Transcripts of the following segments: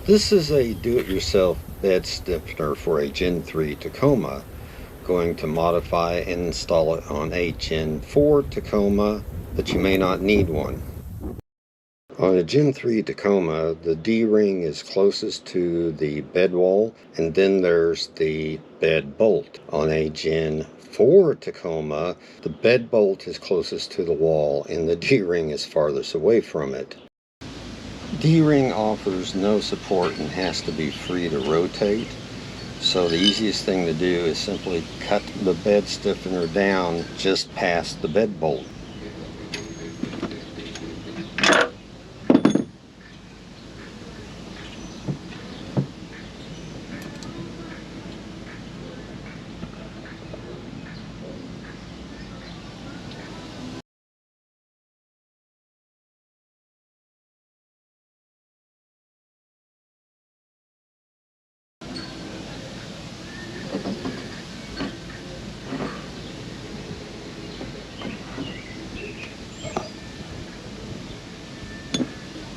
This is a do-it-yourself bed stiffener for a Gen 3 Tacoma. Going to modify and install it on a Gen 4 Tacoma, but you may not need one. On a Gen 3 Tacoma, the D-ring is closest to the bed wall, and then there's the bed bolt. On a Gen 4 Tacoma, the bed bolt is closest to the wall, and the D-ring is farthest away from it. D-ring offers no support and has to be free to rotate. So the easiest thing to do is simply cut the bed stiffener down just past the bed bolt.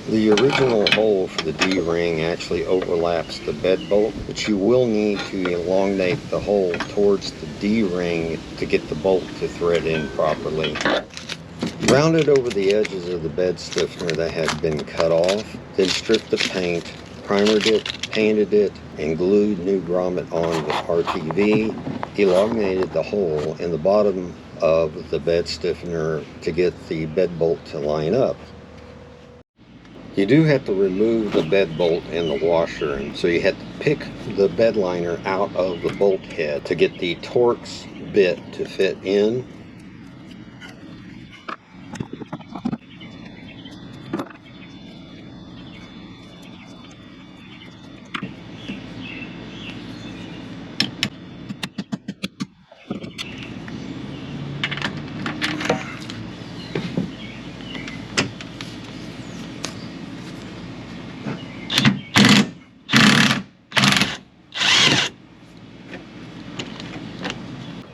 The original hole for the D-ring actually overlaps the bed bolt, but you will need to elongate the hole towards the D-ring to get the bolt to thread in properly. Rounded over the edges of the bed stiffener that had been cut off, then stripped the paint, primered it, painted it, and glued new grommet on with RTV, elongated the hole in the bottom of the bed stiffener to get the bed bolt to line up. You do have to remove the bed bolt and the washer, and so you have to pick the bed liner out of the bolt head to get the Torx bit to fit in.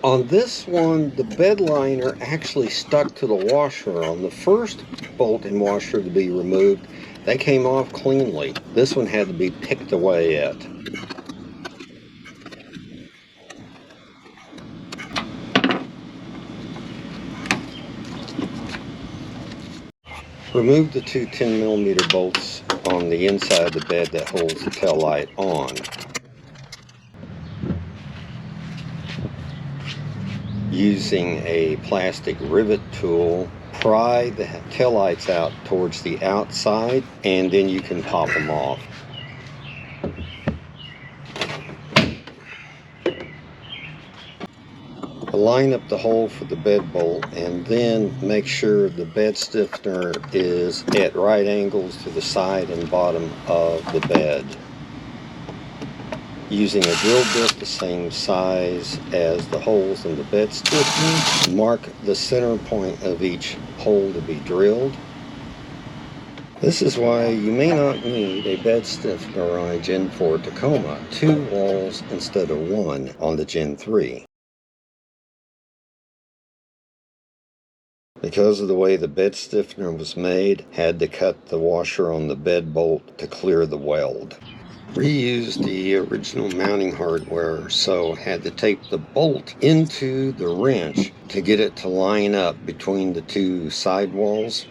On this one, the bed liner actually stuck to the washer. On the first bolt and washer to be removed, they came off cleanly. This one had to be picked away at. Remove the two 10mm bolts on the inside of the bed that holds the tail light on. Using a plastic rivet tool, pry the taillights out towards the outside, and then you can pop them off. Line up the hole for the bed bolt, and then make sure the bed stiffener is at right angles to the side and bottom of the bed. Using a drill bit the same size as the holes in the bed stiffener, mark the center point of each hole to be drilled. This is why you may not need a bed stiffener on a Gen 4 Tacoma, 2 walls instead of 1 on the Gen 3. Because of the way the bed stiffener was made, had to cut the washer on the bed bolt to clear the weld. Reused the original mounting hardware, so had to tape the bolt into the wrench to get it to line up between the two side walls.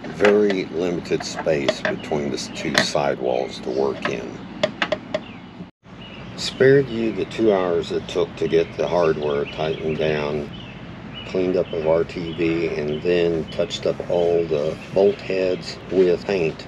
Very limited space between the two side walls to work in. Spared you the 2 hours it took to get the hardware tightened down, cleaned up of RTV, and then touched up all the bolt heads with paint.